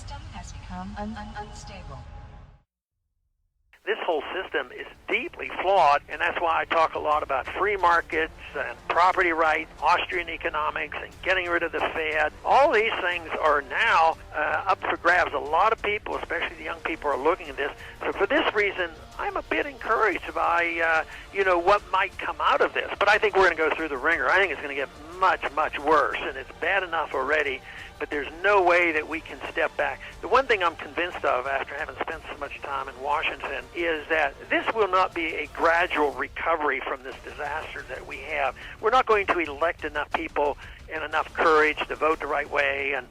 system has become unstable. This whole system is deeply flawed, and that's why I talk a lot about free markets and property rights, Austrian economics, and getting rid of the Fed. All these things are now up for grabs. A lot of people, especially the young people, are looking at this. So for this reason, I'm a bit encouraged by, what might come out of this. But I think we're going to go through the ringer. I think it's going to get much, much worse, and it's bad enough already. But there's no way that we can step back. The one thing I'm convinced of after having spent so much time in Washington is that this will not be a gradual recovery from this disaster that we have. We're not going to elect enough people and enough courage to vote the right way, and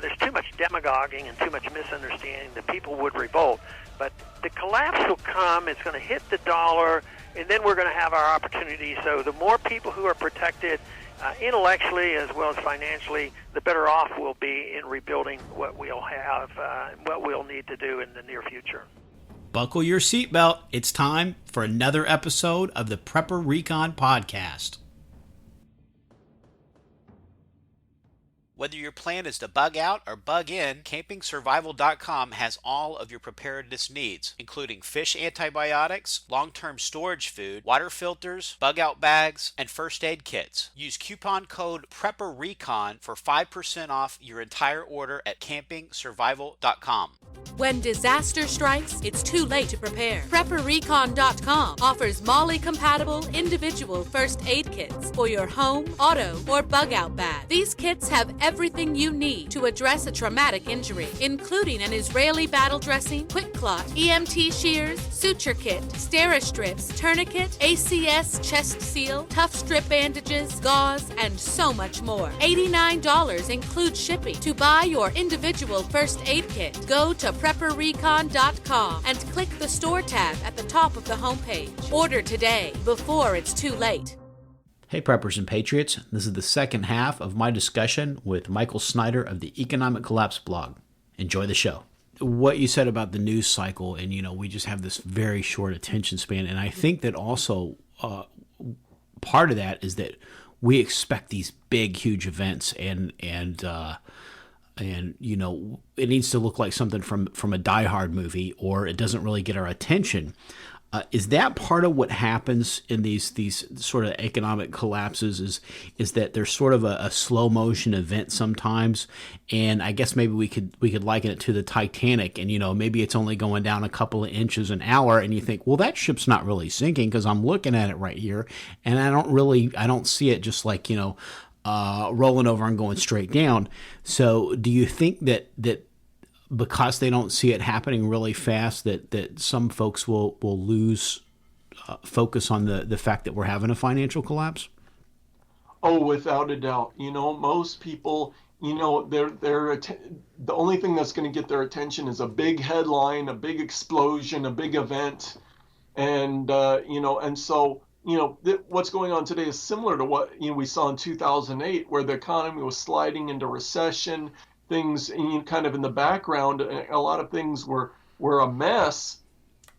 there's too much demagoguing and too much misunderstanding that people would revolt. But the collapse will come, it's going to hit the dollar, and then we're going to have our opportunity. So the more people who are protected intellectually as well as financially, the better off we'll be in rebuilding what we'll have, what we'll need to do in the near future. Buckle your seatbelt. It's time for another episode of the Prepper Recon Podcast. Whether your plan is to bug out or bug in, CampingSurvival.com has all of your preparedness needs, including fish antibiotics, long-term storage food, water filters, bug-out bags, and first aid kits. Use coupon code PrepperRecon for 5% off your entire order at CampingSurvival.com. When disaster strikes, it's too late to prepare. PrepperRecon.com offers MOLLE-compatible individual first aid kits for your home, auto, or bug-out bag. These kits have everything you need to address a traumatic injury, including an Israeli battle dressing, quick clot, EMT shears, suture kit, Steri-strips, tourniquet, ACS chest seal, tough strip bandages, gauze, and so much more. $89 includes shipping. To buy your individual first aid kit, go to PrepperRecon.com and click the store tab at the top of the homepage. Order today before it's too late. Hey Preppers and Patriots, this is the second half of my discussion with Michael Snyder of the Economic Collapse blog. Enjoy the show. What you said about the news cycle, and we just have this very short attention span, and I think that also part of that is that we expect these big, huge events, and it needs to look like something from a Die Hard movie, or it doesn't really get our attention. Is that part of what happens in these sort of economic collapses? Is that there's sort of a slow motion event sometimes, and I guess maybe we could liken it to the Titanic, and maybe it's only going down a couple of inches an hour, and you think, well, that ship's not really sinking because I'm looking at it right here, and I don't see it just like rolling over and going straight down. So do you think that because they don't see it happening really fast, that some folks will lose focus on the fact that we're having a financial collapse? Oh, without a doubt. Most people, they're the only thing that's going to get their attention is a big headline, a big explosion, a big event, and so what's going on today is similar to what we saw in 2008, where the economy was sliding into recession. Things kind of in the background, a lot of things were a mess,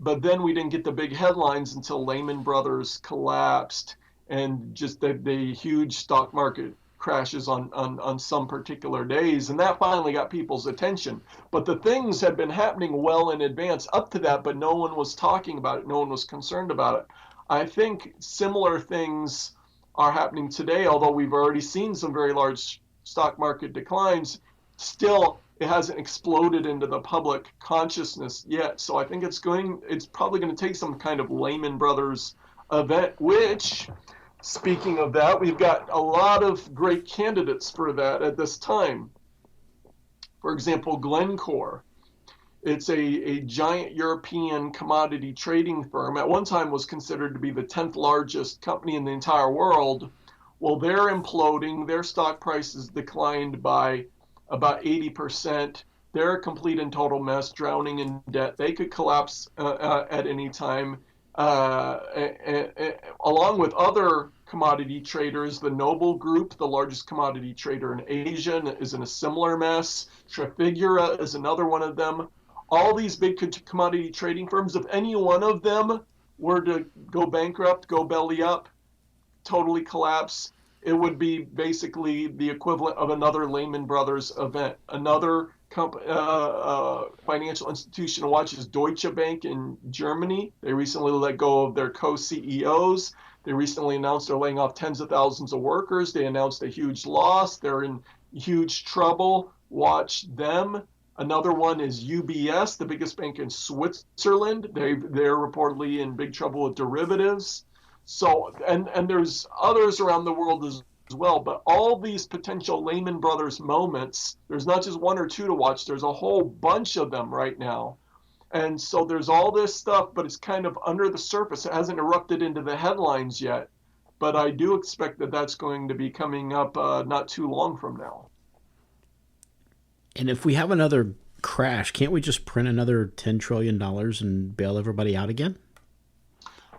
but then we didn't get the big headlines until Lehman Brothers collapsed and just the huge stock market crashes on some particular days, and that finally got people's attention. But the things had been happening well in advance up to that, but no one was talking about it, no one was concerned about it. I think similar things are happening today, although we've already seen some very large stock market declines. Still, it hasn't exploded into the public consciousness yet. So I think it's probably going to take some kind of Lehman Brothers event, which, speaking of that, we've got a lot of great candidates for that at this time. For example, Glencore. It's a giant European commodity trading firm. At one time was considered to be the 10th largest company in the entire world. Well, they're imploding. Their stock price has declined by about 80%. They're a complete and total mess, drowning in debt. They could collapse at any time. Along with other commodity traders, the Noble Group, the largest commodity trader in Asia, is in a similar mess. Trafigura is another one of them. All these big commodity trading firms, if any one of them were to go bankrupt, go belly up, totally collapse, it would be basically the equivalent of another Lehman Brothers event. Another financial institution to watch is Deutsche Bank in Germany. They recently let go of their co-CEOs. They recently announced they're laying off tens of thousands of workers. They announced a huge loss. They're in huge trouble. Watch them. Another one is UBS, the biggest bank in Switzerland. They're reportedly in big trouble with derivatives. So, and there's others around the world as well, but all these potential Lehman Brothers moments, there's not just one or two to watch, there's a whole bunch of them right now. And so there's all this stuff, but it's kind of under the surface. It hasn't erupted into the headlines yet, but I do expect that that's going to be coming up not too long from now. And if we have another crash, can't we just print another $10 trillion and bail everybody out again?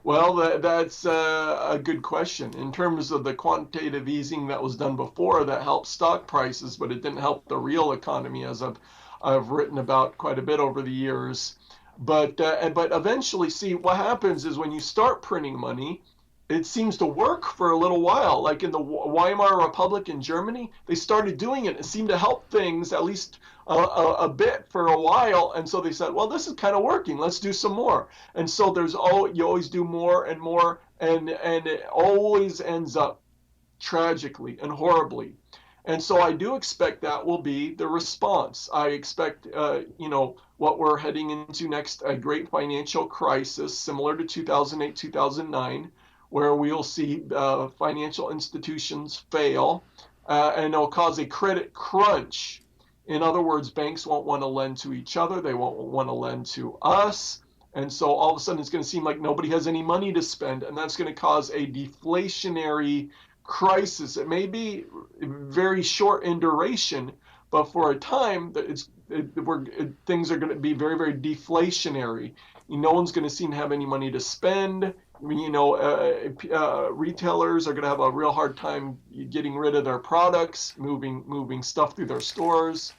Well, that's a good question. In terms of the quantitative easing that was done before, that helped stock prices, but it didn't help the real economy, as I've written about quite a bit over the years. But eventually, see, what happens is when you start printing money, it seems to work for a little while. Like in the Weimar Republic in Germany, they started doing it. It seemed to help things at least a bit for a while. And so they said, well, this is kind of working. Let's do some more. And so you always do more and more. And it always ends up tragically and horribly. And so I do expect that will be the response. I expect, what we're heading into next, a great financial crisis similar to 2008, 2009, where we'll see financial institutions fail, and it'll cause a credit crunch. In other words, banks won't want to lend to each other. They won't want to lend to us. And so all of a sudden it's going to seem like nobody has any money to spend, and that's going to cause a deflationary crisis. It may be very short in duration, but for a time, things are going to be very, very deflationary. No one's going to seem to have any money to spend. Retailers are going to have a real hard time getting rid of their products, moving stuff through their stores,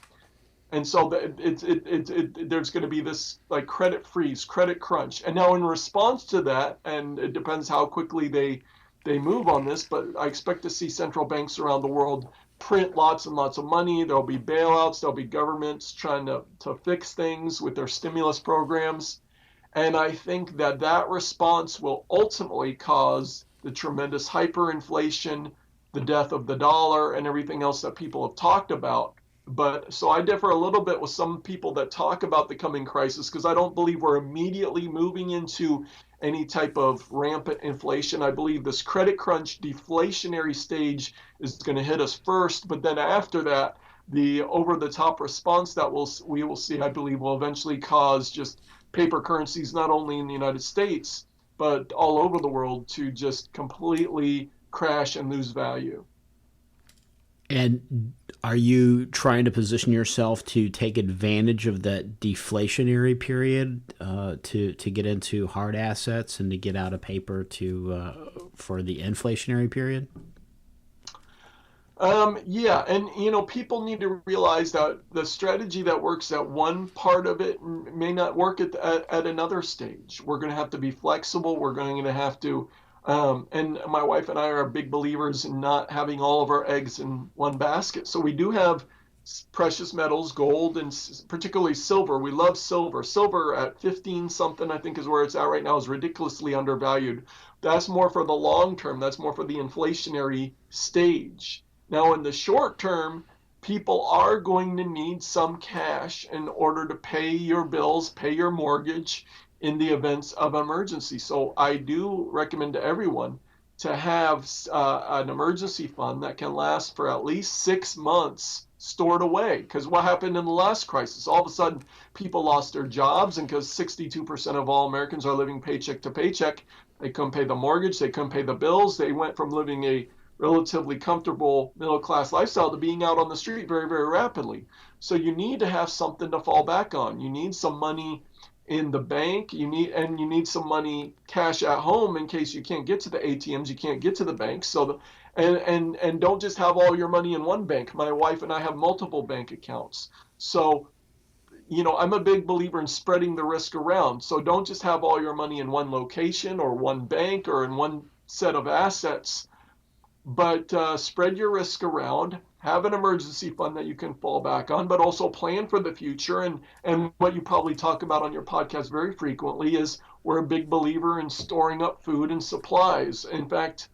and so there's going to be this like credit freeze, credit crunch. And now in response to that, and it depends how quickly they move on this, but I expect to see central banks around the world print lots and lots of money. There'll be bailouts. There'll be governments trying to fix things with their stimulus programs. And I think that response will ultimately cause the tremendous hyperinflation, the death of the dollar, and everything else that people have talked about. But so I differ a little bit with some people that talk about the coming crisis, because I don't believe we're immediately moving into any type of rampant inflation. I believe this credit crunch deflationary stage is going to hit us first, but then after that, the over-the-top response that we will see, I believe, will eventually cause just paper currencies, not only in the United States, but all over the world, to just completely crash and lose value. And are you trying to position yourself to take advantage of that deflationary period to get into hard assets and to get out of paper for the inflationary period? Yeah, and people need to realize that the strategy that works at one part of it may not work at another stage. We're going to have to be flexible. We're going to have to, and my wife and I are big believers in not having all of our eggs in one basket. So we do have precious metals, gold, and particularly silver. We love silver. Silver at 15 something, I think, is where it's at right now, is ridiculously undervalued. That's more for the long term. That's more for the inflationary stage. Now, in the short term, people are going to need some cash in order to pay your bills, pay your mortgage in the events of emergency. So I do recommend to everyone to have an emergency fund that can last for at least 6 months stored away. Because what happened in the last crisis? All of a sudden, people lost their jobs, and because 62% of all Americans are living paycheck to paycheck, they couldn't pay the mortgage, they couldn't pay the bills. They went from living a relatively comfortable middle-class lifestyle to being out on the street very, very rapidly. So you need to have something to fall back on. You need some money in the bank. You need some money cash at home in case you can't get to the ATMs, you can't get to the banks. So and don't just have all your money in one bank. My wife and I have multiple bank accounts. So I'm a big believer in spreading the risk around. So don't just have all your money in one location or one bank or in one set of assets. But spread your risk around, have an emergency fund that you can fall back on, but also plan for the future. And what you probably talk about on your podcast very frequently is we're a big believer in storing up food and supplies. In fact,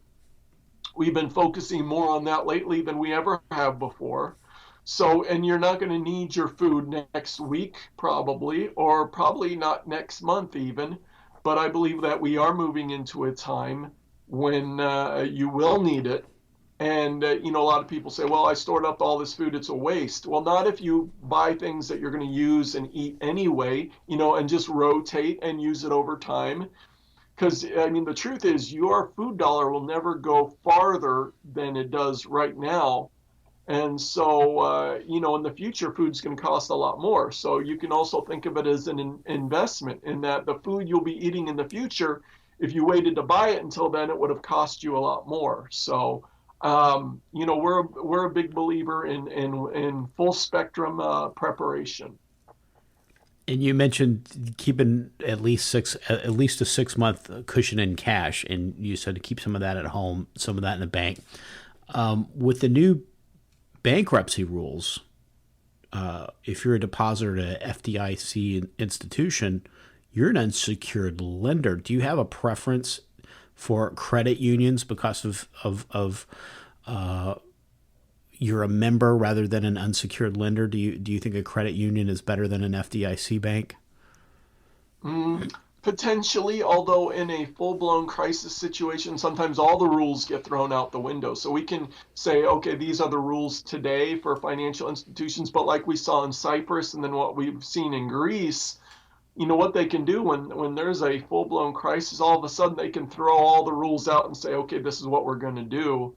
we've been focusing more on that lately than we ever have before. So, and you're not going to need your food next week, probably, or probably not next month even. But I believe that we are moving into a time when you will need it. And, a lot of people say, well, I stored up all this food, it's a waste. Well, not if you buy things that you're going to use and eat anyway, and just rotate and use it over time. Because, the truth is your food dollar will never go farther than it does right now. And so, in the future, food's going to cost a lot more. So you can also think of it as an investment in that the food you'll be eating in the future, if you waited to buy it until then, it would have cost you a lot more. So, we're a big believer in full spectrum preparation. And you mentioned keeping at least a 6-month cushion in cash, and you said to keep some of that at home, some of that in the bank. With the new bankruptcy rules, if you're a depositor at an FDIC institution, you're an unsecured lender. Do you have a preference for credit unions because of you're a member rather than an unsecured lender? Do you think a credit union is better than an FDIC bank? Potentially, although in a full-blown crisis situation, sometimes all the rules get thrown out the window. So we can say, okay, these are the rules today for financial institutions, but like we saw in Cyprus and then what we've seen in Greece, what they can do when there's a full-blown crisis, all of a sudden they can throw all the rules out and say, okay, this is what we're going to do.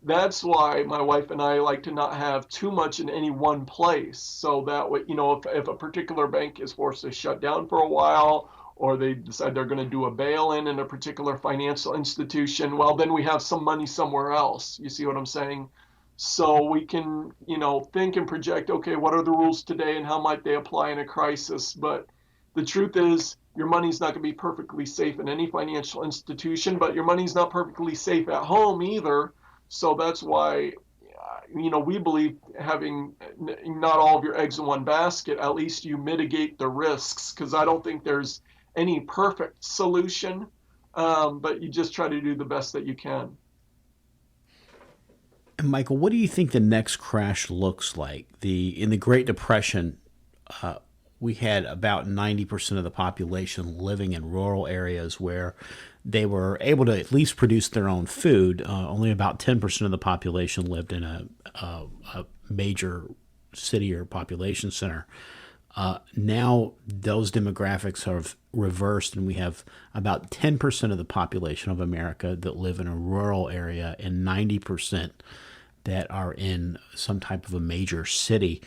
That's why my wife and I like to not have too much in any one place. So that way, if a particular bank is forced to shut down for a while, or they decide they're going to do a bail-in a particular financial institution, well, then we have some money somewhere else. You see what I'm saying? So we can, think and project, okay, what are the rules today and how might they apply in a crisis? But the truth is, your money's not going to be perfectly safe in any financial institution, but your money's not perfectly safe at home either. So that's why, we believe having not all of your eggs in one basket, at least you mitigate the risks, because I don't think there's any perfect solution, but you just try to do the best that you can. And Michael, what do you think the next crash looks like? In the Great Depression, we had about 90% of the population living in rural areas where they were able to at least produce their own food. Only about 10% of the population lived in a major city or population center. Now those demographics have reversed, and we have about 10% of the population of America that live in a rural area and 90% that are in some type of a major city.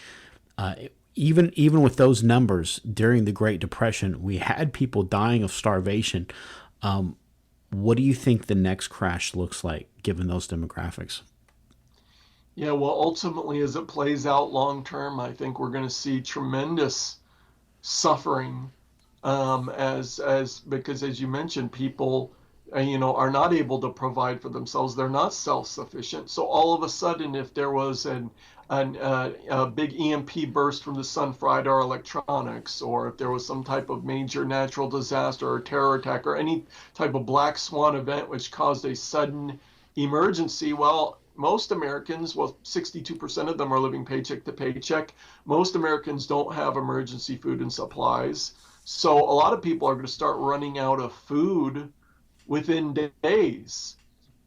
Even with those numbers, during the Great Depression, we had people dying of starvation. What do you think the next crash looks like, given those demographics? Yeah, well, ultimately, as it plays out long term, I think we're going to see tremendous suffering, because as you mentioned, people, are not able to provide for themselves. They're not self-sufficient. So all of a sudden, if there was a big EMP burst from the sun fried our electronics, or if there was some type of major natural disaster or terror attack or any type of black swan event which caused a sudden emergency, well, most Americans, 62% of them are living paycheck to paycheck. Most Americans don't have emergency food and supplies. So a lot of people are going to start running out of food within days.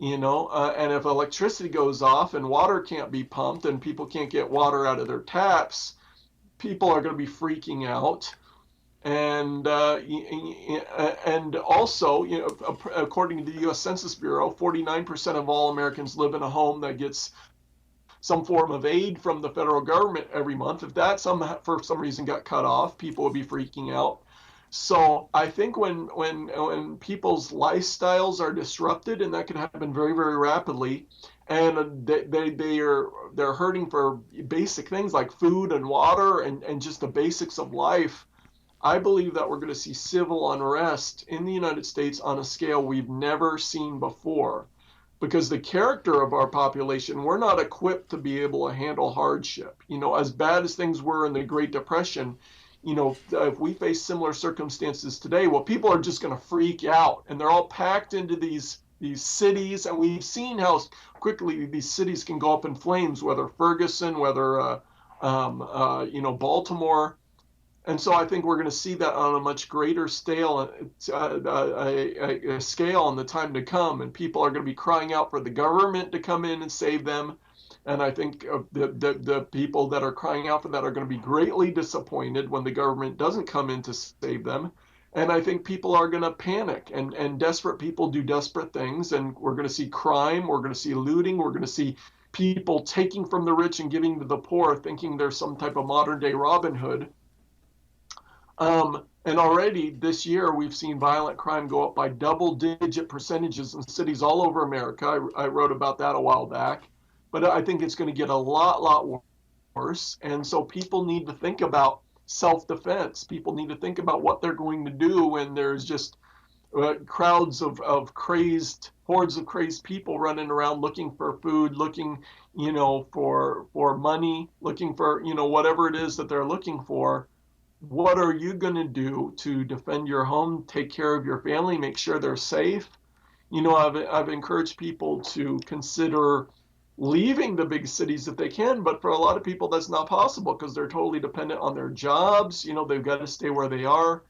And if electricity goes off and water can't be pumped and people can't get water out of their taps, people are going to be freaking out. And also, according to the U.S. Census Bureau, 49% of all Americans live in a home that gets some form of aid from the federal government every month. If that for some reason got cut off, people would be freaking out. So I think when people's lifestyles are disrupted, and that can happen very, very rapidly, and they're hurting for basic things like food and water and just the basics of life, I believe that we're going to see civil unrest in the United States on a scale we've never seen before. because the character of our population, we're not equipped to be able to handle hardship. As bad as things were in the Great Depression, if we face similar circumstances today, well, people are just going to freak out, and they're all packed into these cities, and we've seen how quickly these cities can go up in flames, whether Ferguson, whether Baltimore. And so I think we're going to see that on a much greater scale, a scale in the time to come, and people are going to be crying out for the government to come in and save them. And I think the people that are crying out for that are going to be greatly disappointed when the government doesn't come in to save them. And I think people are going to panic, and desperate people do desperate things. And we're going to see crime. We're going to see looting. We're going to see people taking from the rich and giving to the poor, thinking there's some type of modern day Robin Hood. And already this year, we've seen violent crime go up by double-digit percentages in cities all over America. I wrote about that a while back. But I think it's going to get a lot worse. And so people need to think about self-defense. People need to think about what they're going to do when there's just crowds of hordes of crazed people running around looking for food, looking, for money, looking for, whatever it is that they're looking for. What are you going to do to defend your home, take care of your family, make sure they're safe? I've encouraged people to consider leaving the big cities if they can, but for a lot of people that's not possible because they're totally dependent on their jobs. They've got to stay where they are.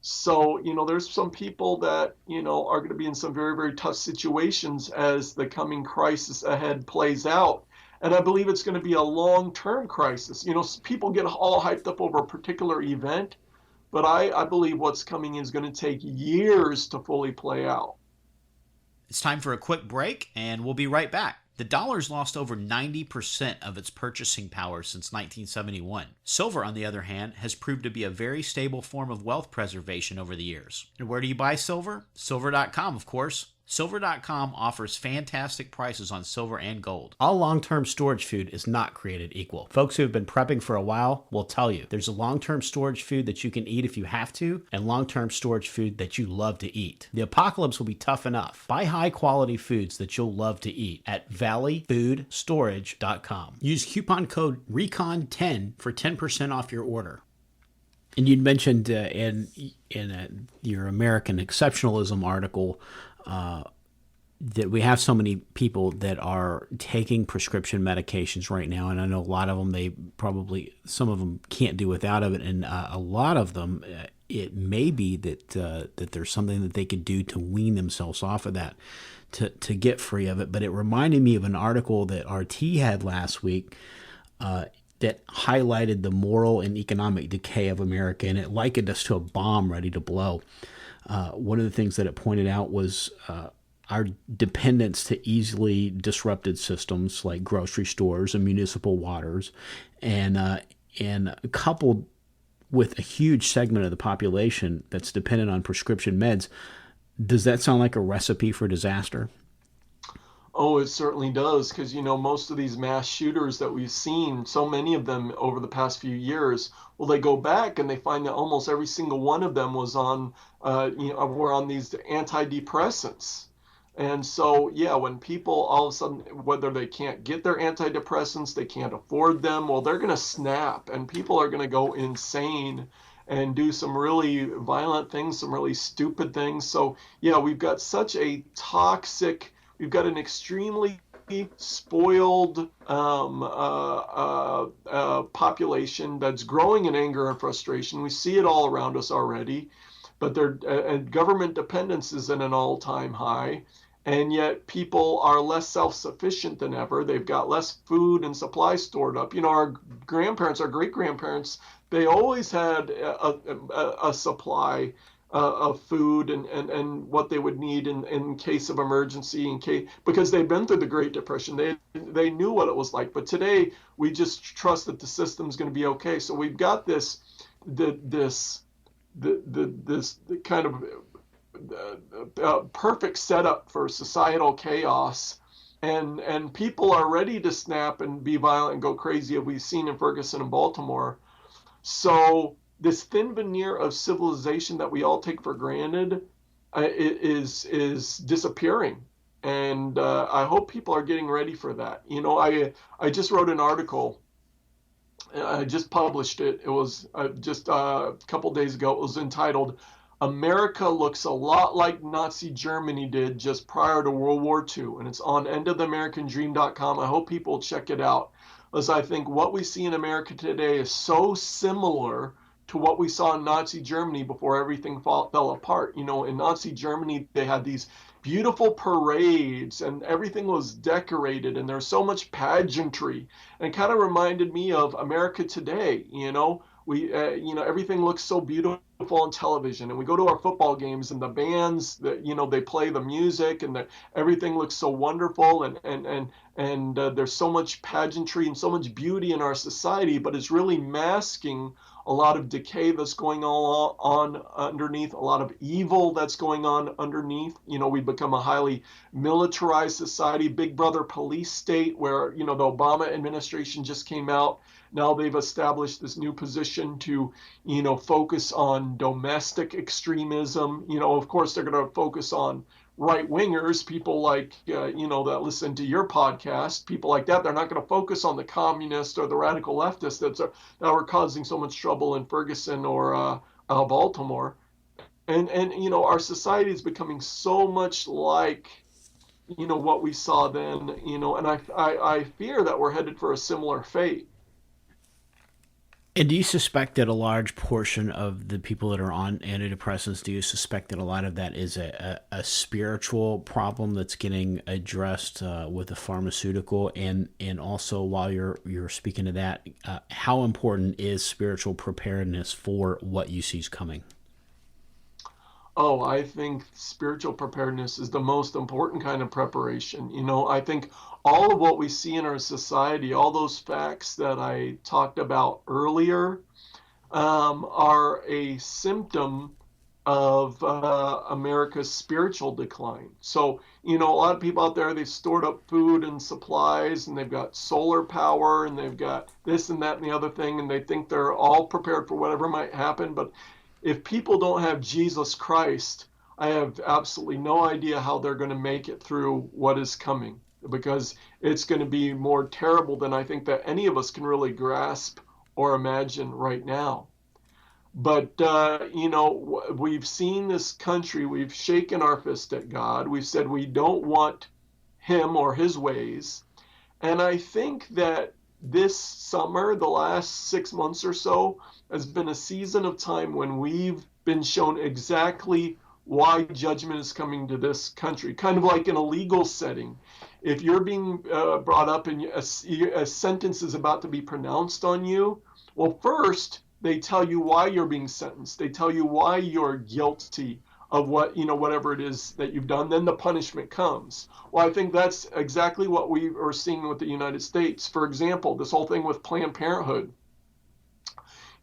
So, there's some people that, are going to be in some very, very tough situations as the coming crisis ahead plays out. And I believe it's going to be a long-term crisis. People get all hyped up over a particular event, but I believe what's coming is going to take years to fully play out. It's time for a quick break, and we'll be right back. The dollar's lost over 90% of its purchasing power since 1971. Silver, on the other hand, has proved to be a very stable form of wealth preservation over the years. And where do you buy silver? Silver.com, of course. Silver.com offers fantastic prices on silver and gold. All long-term storage food is not created equal. Folks who have been prepping for a while will tell you there's a long-term storage food that you can eat if you have to, and long-term storage food that you love to eat. The apocalypse will be tough enough. Buy high-quality foods that you'll love to eat at valleyfoodstorage.com. Use coupon code RECON10 for 10% off your order. And you'd mentioned in your American Exceptionalism article that we have so many people that are taking prescription medications right now, and I know a lot of them, some of them can't do without of it, and a lot of them, it may be that there's something that they could do to wean themselves off of that, to get free of it. But it reminded me of an article that RT had last week that highlighted the moral and economic decay of America, and it likened us to a bomb ready to blow. One of the things that it pointed out was our dependence to easily disrupted systems like grocery stores and municipal waters, and coupled with a huge segment of the population that's dependent on prescription meds. Does that sound like a recipe for disaster? Oh, it certainly does, because, most of these mass shooters that we've seen, so many of them over the past few years, well, they go back and they find that almost every single one of them was were on these antidepressants. And so, when people all of a sudden, whether they can't get their antidepressants, they can't afford them, well, they're going to snap, and people are going to go insane and do some really violent things, some really stupid things. So, we've got such a toxic, we've got an extremely spoiled population that's growing in anger and frustration. We see it all around us already, but government dependence is at an all-time high, and yet people are less self-sufficient than ever. They've got less food and supplies stored up. Our grandparents, our great-grandparents, they always had a supply of food and what they would need in case of emergency, because they've been through the Great Depression. They knew what it was like. But today we just trust that the system's going to be okay. So we've got this kind of perfect setup for societal chaos, and people are ready to snap and be violent and go crazy, as we've seen in Ferguson and Baltimore. So this thin veneer of civilization that we all take for granted is disappearing. And I hope people are getting ready for that. I just wrote an article. I just published it. It was just a couple days ago. It was entitled, America Looks a Lot Like Nazi Germany Did Just Prior to World War II. And it's on endoftheamericandream.com. I hope people check it out, as I think what we see in America today is so similar to what we saw in Nazi Germany before everything fell apart. In Nazi Germany, they had these beautiful parades and everything was decorated and there's so much pageantry, and it kind of reminded me of America today. Everything looks so beautiful on television, and we go to our football games and the bands that they play the music, and everything looks so wonderful, and there's so much pageantry and so much beauty in our society, but it's really masking a lot of decay that's going on underneath, a lot of evil that's going on underneath. We've become a highly militarized society, big brother police state, where the Obama administration just came out. Now they've established this new position to, focus on domestic extremism. Of course, they're going to focus on right-wingers, people like, that listen to your podcast, people like that. They're not going to focus on the communists or the radical leftists that are causing so much trouble in Ferguson or Baltimore. And our society is becoming so much like, what we saw then, and I fear that we're headed for a similar fate. And do you suspect that a large portion of the people that are on antidepressants, do you suspect that a lot of that is a spiritual problem that's getting addressed with a pharmaceutical? And also, while you're speaking to that, how important is spiritual preparedness for what you see is coming? Oh, I think spiritual preparedness is the most important kind of preparation. I think all of what we see in our society, all those facts that I talked about earlier, are a symptom of America's spiritual decline. So, a lot of people out there, they've stored up food and supplies, and they've got solar power, and they've got this and that and the other thing, and they think they're all prepared for whatever might happen. But if people don't have Jesus Christ, I have absolutely no idea how they're going to make it through what is coming, because it's going to be more terrible than I think that any of us can really grasp or imagine right now. But, we've seen this country, we've shaken our fist at God. We've said we don't want him or his ways. And I think that this summer, the last 6 months or so, has been a season of time when we've been shown exactly why judgment is coming to this country, kind of like in a legal setting. If you're being brought up and a sentence is about to be pronounced on you, well, first, they tell you why you're being sentenced. They tell you why you're guilty of whatever it is that you've done. Then the punishment comes. Well, I think that's exactly what we are seeing with the United States. For example, this whole thing with Planned Parenthood.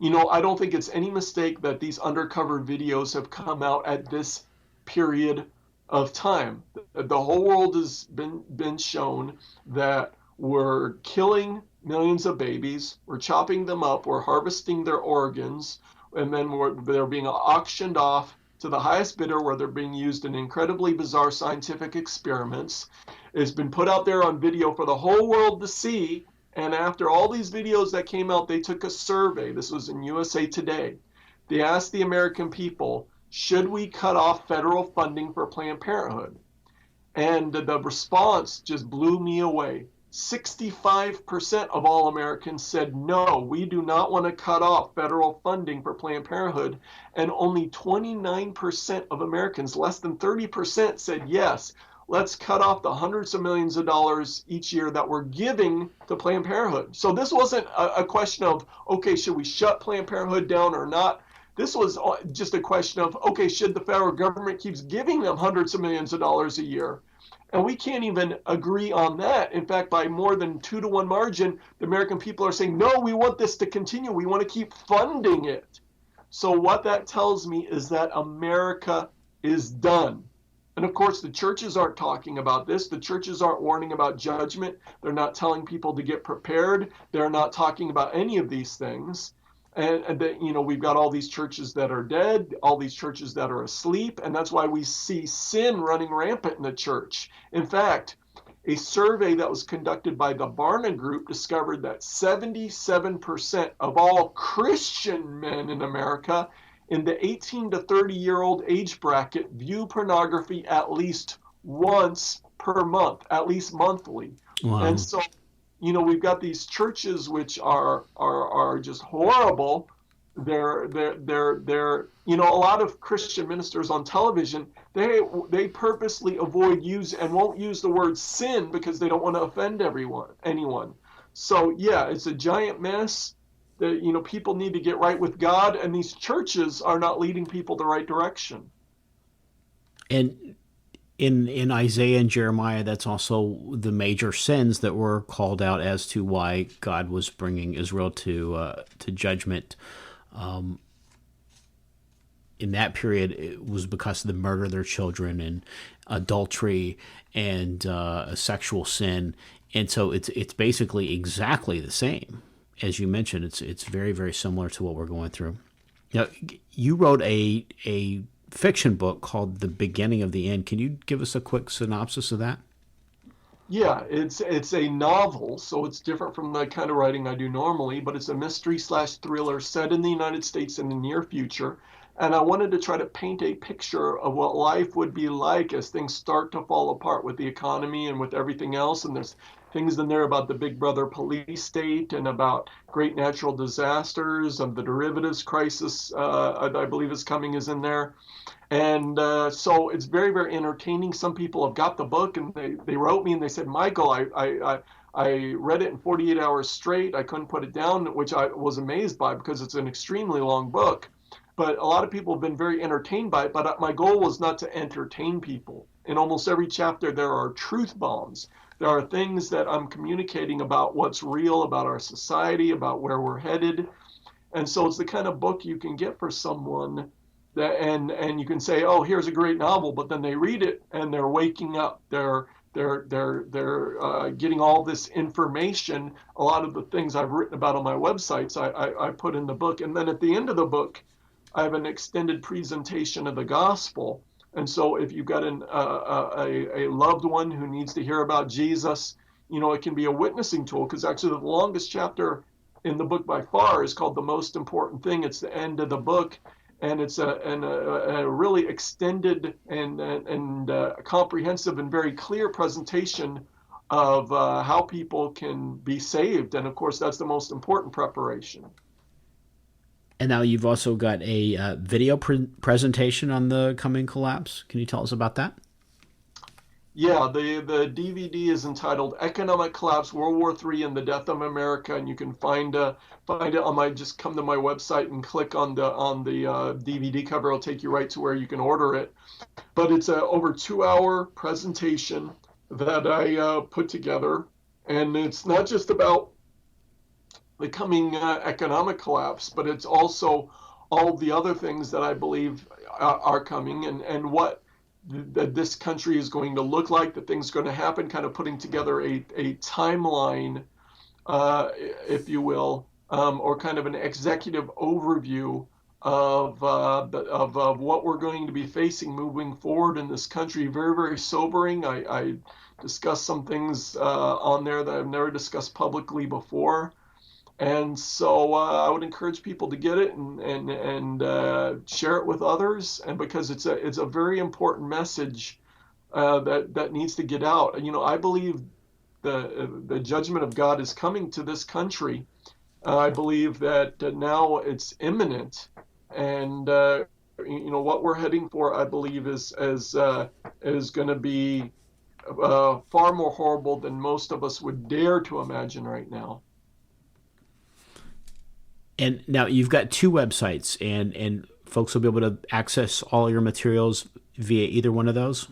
I don't think it's any mistake that these undercover videos have come out at this period of time. The whole world has been shown that we're killing millions of babies, we're chopping them up, we're harvesting their organs, and then they're being auctioned off to the highest bidder, where they're being used in incredibly bizarre scientific experiments. It's been put out there on video for the whole world to see. And after all these videos that came out, they took a survey. This was in USA Today. They asked the American people, should we cut off federal funding for Planned Parenthood? And the response just blew me away. 65% of all Americans said, no, we do not want to cut off federal funding for Planned Parenthood. And only 29% of Americans, less than 30%, said, yes, let's cut off the hundreds of millions of dollars each year that we're giving to Planned Parenthood. So this wasn't a question of, okay, should we shut Planned Parenthood down or not? This was just a question of, okay, should the federal government keep giving them hundreds of millions of dollars a year? And we can't even agree on that. In fact, by more than 2-to-1 margin, the American people are saying, no, we want this to continue. We want to keep funding it. So what that tells me is that America is done. And of course, the churches aren't talking about this. The churches aren't warning about judgment. They're not telling people to get prepared. They're not talking about any of these things. and that, we've got all these churches that are dead, all these churches that are asleep, and that's why we see sin running rampant in the church. In fact, a survey that was conducted by the Barna Group discovered that 77% of all Christian men in America in the 18 to 30-year-old age bracket view pornography at least once per month, at least monthly. Wow. And so, we've got these churches which are just horrible. They're a lot of Christian ministers on television, they purposely avoid and won't use the word sin because they don't want to offend anyone. So yeah, it's a giant mess that, people need to get right with God, and these churches are not leading people the right direction. And in Isaiah and Jeremiah, that's also the major sins that were called out as to why God was bringing Israel to judgment. In that period, it was because of the murder of their children and adultery and sexual sin, and so it's basically exactly the same as you mentioned. It's very, very similar to what we're going through. Now, you wrote a fiction book called The Beginning of the End. Can you give us a quick synopsis of that? Yeah, it's a novel, so it's different from the kind of writing I do normally, but it's a mystery/thriller set in the United States in the near future. And I wanted to try to paint a picture of what life would be like as things start to fall apart with the economy and with everything else. And there's things in there about the Big Brother police state and about great natural disasters, and the derivatives crisis, I believe is in there. And so it's very, very entertaining. Some people have got the book and they wrote me and they said, Michael, I read it in 48 hours straight. I couldn't put it down, which I was amazed by because it's an extremely long book. But a lot of people have been very entertained by it. But my goal was not to entertain people. In almost every chapter, there are truth bombs. There are things that I'm communicating about what's real, about our society, about where we're headed. And so it's the kind of book you can get for someone that, and you can say, oh, here's a great novel, but then they read it and they're waking up. They're getting all this information. A lot of the things I've written about on my websites, I put in the book. And then at the end of the book, I have an extended presentation of the gospel. And so if you've got a loved one who needs to hear about Jesus, it can be a witnessing tool, because actually the longest chapter in the book by far is called The Most Important Thing. It's the end of the book, and it's a really extended and comprehensive and very clear presentation of how people can be saved. And of course, that's the most important preparation. And now you've also got a video presentation on the coming collapse. Can you tell us about that? Yeah, the DVD is entitled Economic Collapse, World War III and the Death of America, and you can find it on just come to my website and click on the DVD cover. It'll take you right to where you can order it. But it's a over 2-hour presentation that I put together, and it's not just about the coming economic collapse, but it's also all the other things that I believe are coming, and what that this country is going to look like, that things are going to happen, kind of putting together a timeline, if you will, or kind of an executive overview of what we're going to be facing moving forward in this country. Very, very sobering. I discussed some things on there that I've never discussed publicly before. And so I would encourage people to get it and share it with others, and because it's a very important message that needs to get out. I believe the judgment of God is coming to this country. I believe that now it's imminent, and what we're heading for, I believe, is going to be far more horrible than most of us would dare to imagine right now. And now you've got 2 websites, and folks will be able to access all your materials via either one of those?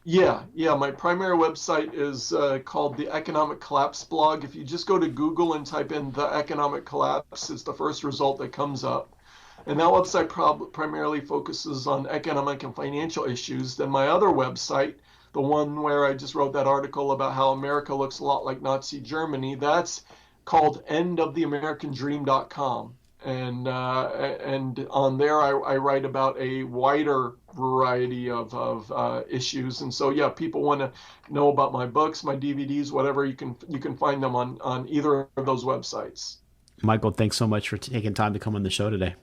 Yeah. My primary website is called the Economic Collapse blog. If you just go to Google and type in the Economic Collapse, it's the first result that comes up. And that website primarily focuses on economic and financial issues. Then my other website, the one where I just wrote that article about how America looks a lot like Nazi Germany, that's called endoftheamericandream.com. And on there I write about a wider variety of issues. And so, yeah, people want to know about my books, my DVDs, whatever, you can find them on either of those websites. Michael, thanks so much for taking time to come on the show today.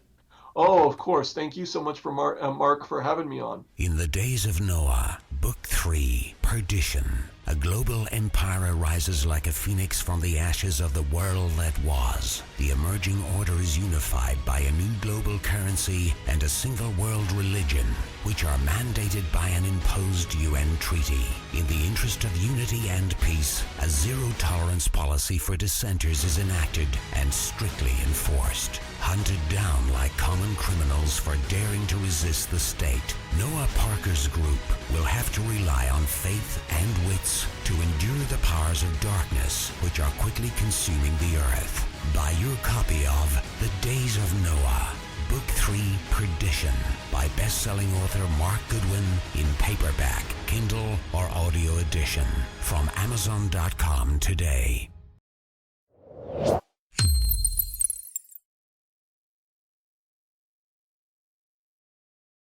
Oh, of course. Thank you so much for Mark for having me on. In the days of Noah, Book 3, Perdition. A global empire arises like a phoenix from the ashes of the world that was. The emerging order is unified by a new global currency and a single world religion, which are mandated by an imposed UN treaty. In the interest of unity and peace, a zero-tolerance policy for dissenters is enacted and strictly enforced. Hunted down like common criminals for daring to resist the state, Noah Parker's group will have to rely on faith and wits to endure the powers of darkness which are quickly consuming the earth. Buy your copy of The Days of Noah, Book 3, Perdition, by best-selling author Mark Goodwin in paperback, Kindle, or audio edition from Amazon.com today.